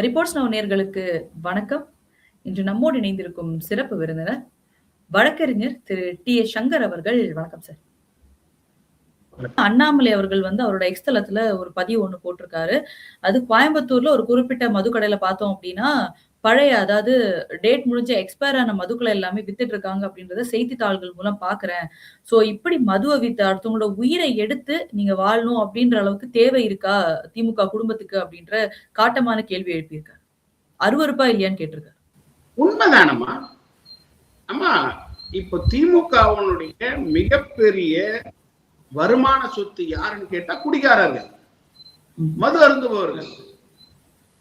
Reports now நேயர்களுக்கு வணக்கம். இன்று நம்மோடு இணைந்திருக்கும் சிறப்பு விருந்தினர் வழக்கறிஞர் திரு டி.எஸ். சங்கர் அவர்கள். வணக்கம் சார். அண்ணாமலை அவர்கள் அவரோட எக்ஸ் தளத்துல ஒரு பதிவு ஒண்ணு போட்டிருக்காரு. அது கோயம்புத்தூர்ல ஒரு குறிப்பிட்ட மதுக்கடையில பார்த்தோம் அப்படின்னா, பழைய அதாவது டேட் முடிஞ்ச எக்ஸ்பயர் ஆன மதுக்களை எல்லாமே வித்துட்டு இருக்காங்க அப்படின்றத செய்தித்தாள்கள் மூலம் பார்க்கிறேன். சோ இப்படி மதுவை வித்து அடுத்தவங்களோட உயிரை எடுத்து நீங்க வாழணும் அப்படின்ற அளவுக்கு தேவை இருக்கா திமுக குடும்பத்துக்கு அப்படின்ற காட்டமான கேள்வி எழுப்பியிருக்காரு. அருவருப்பா இல்லையான்னு கேட்டிருக்காரு. உண்மைதானம்மா. அம்மா, இப்ப திமுகவுடைய மிகப்பெரிய வருமான சொத்து யாருன்னு கேட்டா குடிகாரர்கள், மது அருந்துபவர்கள்.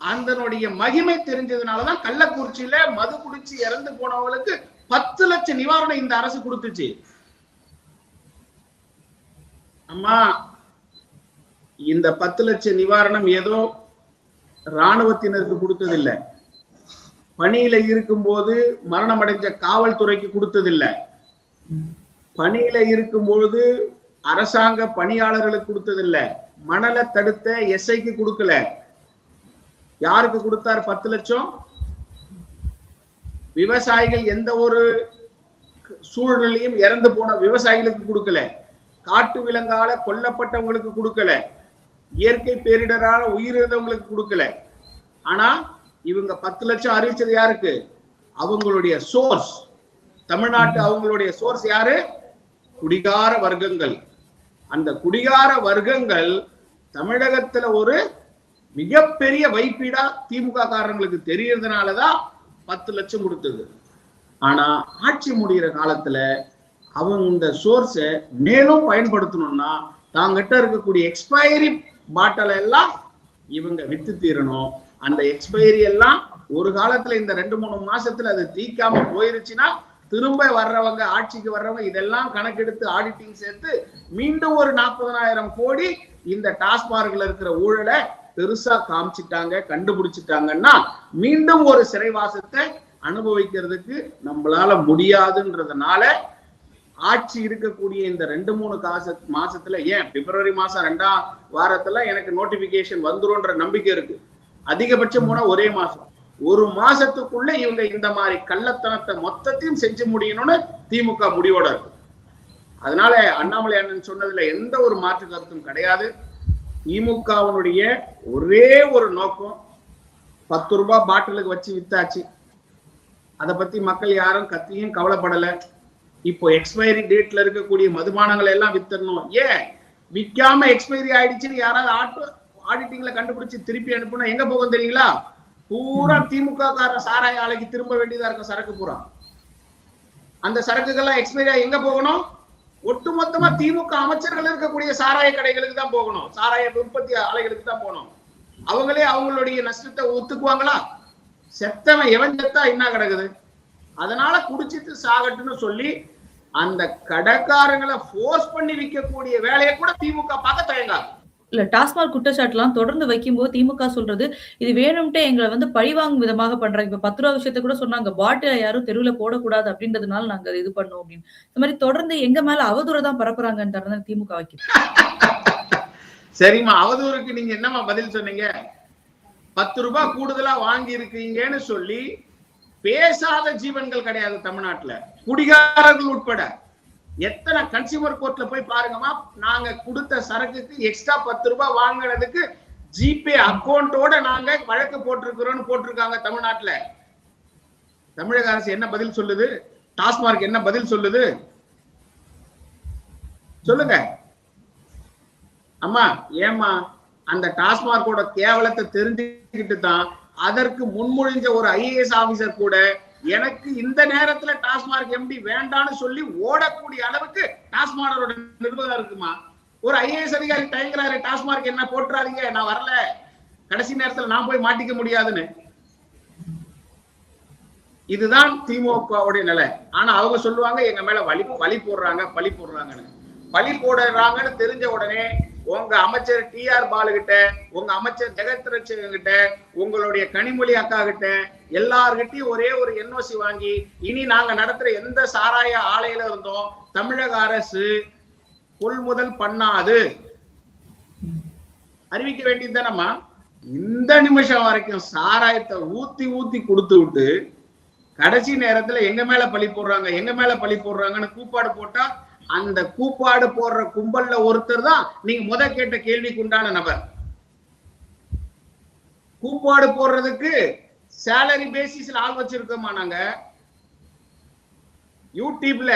அதனுடைய மகிமை தெரிஞ்சதுனாலதான் கள்ளக்குறிச்சியில மது குடிச்சு இறந்து போனவங்களுக்கு 10 லட்சம் நிவாரணம் இந்த அரசு கொடுத்துச்சு. அம்மா, இந்த 10 லட்சம் நிவாரணம் ஏதோ ராணுவத்தினருக்கு கொடுத்ததில்லை, பணியில இருக்கும் போது மரணம் அடைஞ்ச காவல்துறைக்கு கொடுத்ததில்லை, பணியில இருக்கும் பொழுது அரசாங்க பணியாளர்களுக்கு கொடுத்ததில்லை, மணலை தடுத்த எஸ்ஐக்கு கொடுக்கல. யாருக்கு கொடுத்தார் 10 லட்சம்? விவசாயிகள் எந்த ஒரு சூழ்நிலையும் இறந்து போன விவசாயிகளுக்கு கொடுக்கல, காட்டு விலங்கால கொல்லப்பட்டவங்களுக்கு கொடுக்கல, இயற்கை பேரிடரால உயிரிழந்தவங்களுக்கு கொடுக்கல. ஆனா இவங்க 10 லட்சம் அறிவிச்சது யாருக்கு? அவங்களுடைய சோர்ஸ் தமிழ்நாட்டு, அவங்களுடைய சோர்ஸ் யாரு? குடிகார வர்க்கங்கள். அந்த குடிகார வர்க்கங்கள் தமிழகத்துல ஒரு மிகப்பெரிய வைப்பீடா திமுக காரங்களுக்கு தெரியறதுனாலதான் 10 லட்சம் கொடுத்தது. ஆனா ஆட்சி முடிகிற காலத்துல அவங்க இந்த சோர்ஸை மேலும் பயன்படுத்தணும்னா தாங்கிட்ட இருக்கக்கூடிய எக்ஸ்பைரி பாட்டில் எல்லாம் இவங்க வித்து தீரணும். அந்த எக்ஸ்பைரி எல்லாம் ஒரு காலத்துல இந்த 2-3 மாசத்துல அது தீக்காம போயிருச்சுன்னா திரும்ப வர்றவங்க, ஆட்சிக்கு வர்றவங்க இதெல்லாம் கணக்கெடுத்து ஆடிட்டிங் சேர்த்து மீண்டும் ஒரு 40,000 கோடி இந்த டாஸ்மார்க்ல இருக்கிற ஊழலை பெருசா காமிச்சிட்டாங்க, கண்டுபிடிச்சிட்டாங்கன்னா மீண்டும் ஒரு சிறைவாசத்தை அனுபவிக்கிறதுக்கு நம்மளால முடியாதுன்றதுனால ஆட்சி இருக்கக்கூடிய இந்த 2-3 மாசத்துல, ஏன் பிப்ரவரி மாசம் 2ஆம் வாரத்துல எனக்கு நோட்டிபிகேஷன் வந்துரும்ன்ற நம்பிக்கை இருக்கு. அதிகபட்சம் போனா ஒரே மாசம், ஒரு மாசத்துக்குள்ள இவங்க இந்த மாதிரி கள்ளத்தனத்தை மொத்தத்தையும் செஞ்சு முடியணும்னு திமுக முடிவோட இருக்கு. அதனால அண்ணாமலை அண்ணன் சொன்னதுல எந்த ஒரு மாற்று கருத்தும் கிடையாது. திமுகவினுடைய ஒரே ஒரு நோக்கம் 10 ரூபாய் பாட்டிலுக்கு வச்சு வித்தாச்சு. அதை பத்தி மக்கள் யாரும் கத்தியும் கவலைப்படல. இப்போ எக்ஸ்பைரி டேட்ல இருக்கக்கூடிய மதுபானங்களை எல்லாம் வித்தரணும். ஏன் விற்காம எக்ஸ்பைரி ஆயிடுச்சுன்னு யாராவது ஆடிட்டிங்ல கண்டுபிடிச்சு திருப்பி அனுப்புனா எங்க போகும் தெரியுங்களா? பூரா திமுக கார சாராய ஆலைக்கு திரும்ப வேண்டியதா இருக்க சரக்கு பூரா. அந்த சரக்குகள்லாம் எக்ஸ்பைரி எங்க போகணும்? ஒட்டுமொத்தமா திமுக அமைச்சர்கள் இருக்கக்கூடிய சாராய கடைகளுக்கு தான் போகணும், சாராய உற்பத்தி ஆலைகளுக்கு தான் போகணும். அவங்களே அவங்களுடைய நஷ்டத்தை ஒத்துக்குவாங்களா? செத்தவன் எவன் செத்தா என்ன கிடக்குது? அதனால குடிச்சிட்டு சாகட்டுன்னு சொல்லி அந்த கடைக்காரங்களை போர்ஸ் பண்ணி விற்கக்கூடிய வேலையை கூட திமுக பார்க்க தயங்காது. இல்ல, டாஸ்மாக் குற்றச்சாட்டுலாம் தொடர்ந்து வைக்கும்போது திமுக சொல்றது இது வேணும்ட்டே எங்களை பழிவாங்கும் விதமாக பண்றாங்க. இப்ப 10 ரூபா விஷயத்த கூட சொன்னாங்க, பாட்டில யாரும் தெருவுல போடக்கூடாது அப்படின்றதுனால நாங்க இது பண்ணோம் அப்படின்னு. இந்த மாதிரி தொடர்ந்து எங்க மேல அவதூறு தான் பரப்புறாங்கன்னு திமுக வைக்க. சரிம்மா, அவதூறுக்கு நீங்க என்னமா பதில் சொன்னீங்க? 10 ரூபாய் கூடுதலா வாங்கி இருக்கீங்கன்னு சொல்லி பேசாத ஜீவன்கள் கிடையாது தமிழ்நாட்டுல, குடிகாரர்கள் உட்பட. எத்தனை கன்சியூமர் கோர்ட்ல போய் பாருங்கம்மா, நாங்க கொடுத்த சரக்குக்கு எக்ஸ்ட்ரா 10 ரூபாய் வாங்கினதுக்கு ஜிபே அக்கௌண்டோட நாங்க வழக்கு போட்டிருக்கிறோம்னு போட்டிருக்காங்க தமிழ்நாட்டுல. தமிழக அரசு என்ன பதில் சொல்லுது? டாஸ்மார்க் என்ன பதில் சொல்லுது? சொல்லுங்க அம்மா. ஏமா அந்த டாஸ்மார்க்கோட கேவலத்தை தெரிஞ்சுக்கிட்டு தான் அதற்கு முன்மொழிஞ்ச ஒரு IAS ஆபீசர் கூட எனக்கு இந்த நேரத்துல டாஸ்மார்க் எம்டி வேண்டான்னு சொல்லி ஓடக்கூடிய அளவுக்கு டாஸ்மார்க்கோட நிர்வாகம் இருக்குமா? ஒரு IAS அதிகாரி தயங்குறாரு, டாஸ்மார்க் என்ன போட்டுறாதீங்க, நான் வரல, கடைசி நேரத்துல நான் போய் மாட்டிக்க முடியாதுன்னு. இதுதான் திமுகவுடைய நிலை. ஆனா அவங்க சொல்லுவாங்க எங்க மேல பழி போடுறாங்கன்னு. பழி போடுறாங்கன்னு தெரிஞ்ச உடனே உங்க அமைச்சர் TR பாலு கிட்ட, உங்க அமைச்சர் ஜெகத் ரட்சகன் கிட்ட, உங்களுடைய கனிமொழி அக்கா கிட்ட எல்லார்கிட்டையும் ஒரே ஒரு NOC வாங்கி இனி நாங்க நடத்துற எந்த சாராய ஆலையில இருந்தோம் தமிழக அரசு கொள்முதல் பண்ணாது அறிவிக்க வேண்டியதுதானம்மா. இந்த நிமிஷம் வரைக்கும் சாராயத்தை ஊத்தி ஊத்தி கொடுத்து விட்டு கடைசி நேரத்துல எங்க மேல பழி போடுறாங்கன்னு கூப்பாடு போட்டா அந்த கூப்பாடு போடுற கும்பல்ல ஒருத்தர் தான் நீங்க கேட்ட கேள்விக்கு உண்டான நபர். கூப்பாடு போடுறதுக்கு சேலரி பேசிஸ்ல ஆள் வச்சிருக்கோமா? நாங்க யூடியூப்ல,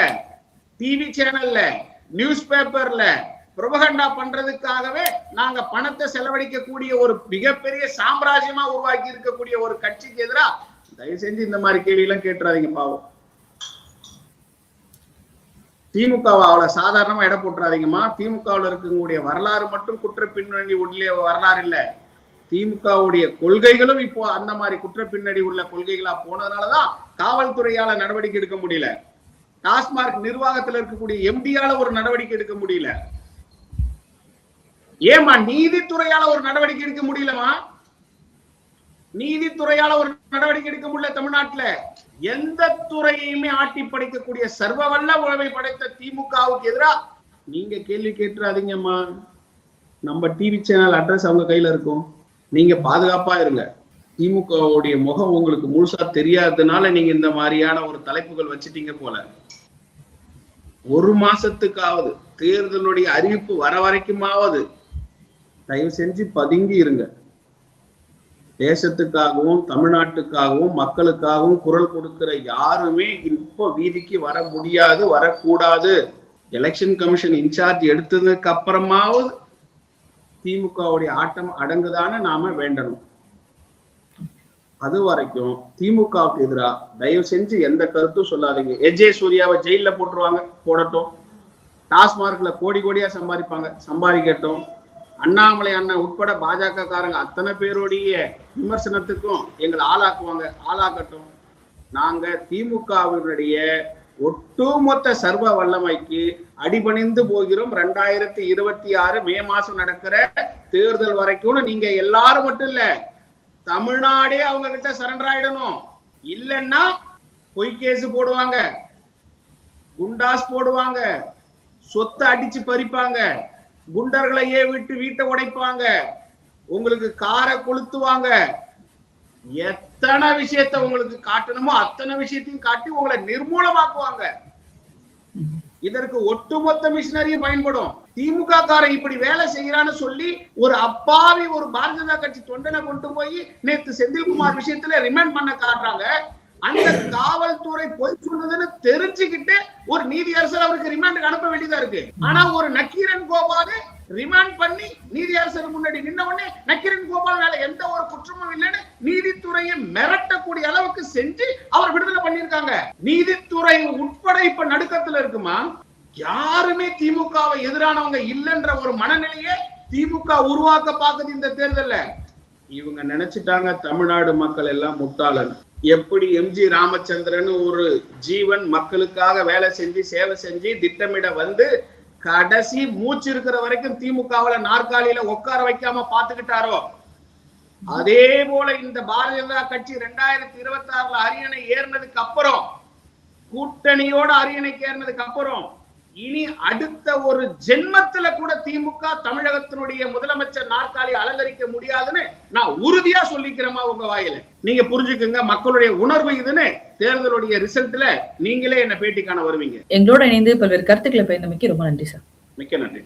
டிவி சேனல்ல, நியூஸ் பேப்பர்ல புரோபகண்டா பண்றதுக்காகவே நாங்க பணத்தை செலவழிக்கக்கூடிய ஒரு மிகப்பெரிய சாம்ராஜ்யமா உருவாக்கி இருக்கக்கூடிய ஒரு கட்சிக்கு எதிராக தயவு செஞ்சு இந்த மாதிரி கேள்வி எல்லாம் கேட்டுறாதீங்க. பாவம், திமுகவை அவ்வளவு சாதாரணமா இட போட்டுறாதீங்கம்மா. திமுகவில் இருக்கக்கூடிய வரலாறு மட்டும் குற்ற பின்னணி உள்ள வரலாறு இல்ல. திமுகவுடைய கொள்கைகளும் இப்போ அந்த மாதிரி குற்ற பின்னணி உள்ள கொள்கைகளா போனதுனாலதான் காவல்துறையால நடவடிக்கை எடுக்க முடியல. டாஸ்மார்க் நிர்வாகத்தில் இருக்கக்கூடிய எம்டியால ஒரு நடவடிக்கை எடுக்க முடியல. ஏமா நீதித்துறையால ஒரு நடவடிக்கை எடுக்க முடியலமா? நீதித்துறையால ஒரு நடவடிக்கை எடுக்க முடியல. தமிழ்நாட்டுல எந்த துறையுமே ஆட்டி படைக்கக்கூடிய சர்வ வல்ல உழவை படைத்த திமுகவுக்கு எதிராக நீங்க கேள்வி கேட்டுறாதீங்கம்மா. நம்ம டிவி சேனல் அட்ரஸ் அவங்க கையில இருக்கும். நீங்க பாதுகாப்பா இருங்க. திமுகவுடைய முகம் உங்களுக்கு முழுசா தெரியாததுனால நீங்க இந்த மாதிரியான ஒரு தலைப்புகள் வச்சுட்டீங்க போல. ஒரு மாசத்துக்காவது தேர்தலுடைய அறிவிப்பு வர வரைக்குமாவது தயவு செஞ்சு பதுங்கி இருங்க. தேசத்துக்காகவும் தமிழ்நாட்டுக்காகவும் மக்களுக்காகவும் குரல் கொடுக்கிற யாருமே இப்போ வீதிக்கு வர முடியாது, வரக்கூடாது. எலெக்ஷன் கமிஷன் இன்சார்ஜ் எடுத்ததுக்கு அப்புறமாவது திமுகவுடைய ஆட்டம் அடங்குதான்னு நாம வேண்டணும். அது வரைக்கும் திமுகவுக்கு எதிராக தயவு செஞ்சு எந்த கருத்தும் சொல்லாதீங்க. எஜே சூர்யாவை ஜெயில போட்டுருவாங்க, போடட்டும். டாஸ்மார்க்ல கோடி கோடியா சம்பாதிக்கட்டும். அண்ணாமலை அண்ணன் உட்பட பாஜக காரங்க அத்தனை பேருடைய விமர்சனத்துக்கும் எங்களை ஆளாக்கட்டும். நாங்க திமுகவினுடைய ஒட்டுமொத்த சர்வ வல்லமைக்கு அடிபணிந்து போகிறோம். 2026 மே மாசம் நடக்கிற தேர்தல் வரைக்கும் நீங்க எல்லாரும் மட்டும் இல்ல, தமிழ்நாடே அவங்க கிட்ட சரண்டர் ஆயிடணும். இல்லைன்னா பொய்கேசு போடுவாங்க, குண்டாஸ் போடுவாங்க, சொத்தை அடிச்சு பறிப்பாங்க, குண்டர்களையே விட்டு வீட்டை உடைப்பாங்க, உங்களுக்கு காரை கொளுத்துவாங்க. எத்தனை விஷயத்த உங்களுக்கு காட்டணுமோ அத்தனை விஷயத்தையும் காட்டி உங்களை நிர்மூலமாக்குவாங்க. இதற்கு ஒட்டுமொத்த மிஷினரியும் பயன்படும். திமுக காரன் இப்படி வேலை செய்யறான்னு சொல்லி ஒரு அப்பாவி ஒரு பாரதிய ஜனதா கட்சி தொண்டனை கொண்டு போய் நேத்து செந்தில்குமார் விஷயத்துல ரிமாண்ட் பண்ண காட்டுறாங்க. அந்த காவல்துறை பொய் சொன்னதுன்னு தெரிஞ்சுக்கிட்டு ஒரு நீதியரசர் அவருக்கு ரிமாண்டுக்கு அனுப்ப வேண்டியதா இருக்கு. ஆனா ஒரு நக்கீரன் கோபால ரிமாண்ட் பண்ணி நீதியரசர் முன்னாடி நின்ன உடனே நக்கீரன் கோபால் மேல எந்த ஒரு குற்றமும் இல்லைன்னு நீதித்துறையை மிரட்டக்கூடிய அளவுக்கு செஞ்சு அவர் விடுதலை பண்ணிருக்காங்க. நீதித்துறை உட்பட இப்ப நடுக்கத்துல இருக்குமா? யாருமே திமுகவை எதிரானவங்க இல்லைன்ற ஒரு மனநிலையை திமுக உருவாக்க பாக்குது இந்த தேர்தல்ல. இவங்க நினைச்சிட்டாங்க தமிழ்நாடு மக்கள் எல்லாம் முட்டாளன். எப்படி எம்ஜி ராமச்சந்திரன் ஒரு ஜீவன் மக்களுக்காக வேலை செஞ்சு சேவை செஞ்சு திட்டமிட வந்து கடைசி மூச்சு இருக்கிற வரைக்கும் திமுகவுல நாற்காலியில உட்கார வைக்காம பாத்துக்கிட்டாரோ, அதே போல இந்த பாரதிய ஜனதா கட்சி 2026 அரியணை ஏறினதுக்கு அப்புறம், கூட்டணியோட அரியணைக்கு ஏறினதுக்கு அப்புறம் இனி அடுத்த ஒரு ஜென்மத்துல கூட திமுக தமிழகத்தினுடைய முதலமைச்சர் நாற்காலி அலங்கரிக்க முடியாதுன்னு நான் உறுதியா சொல்லிக்கிறேமா உங்க வாயில. நீங்க புரிஞ்சுக்குங்க, மக்களுடைய உணர்வு இதுன்னு தேர்தலுடைய ரிசல்ட்ல நீங்களே என்ன பேட்டி காண வருவீங்க. எங்களோட இணைந்து பல்வேறு கருத்துக்களை பயந்தமைக்கு ரொம்ப நன்றி சார். மிக்க நன்றி.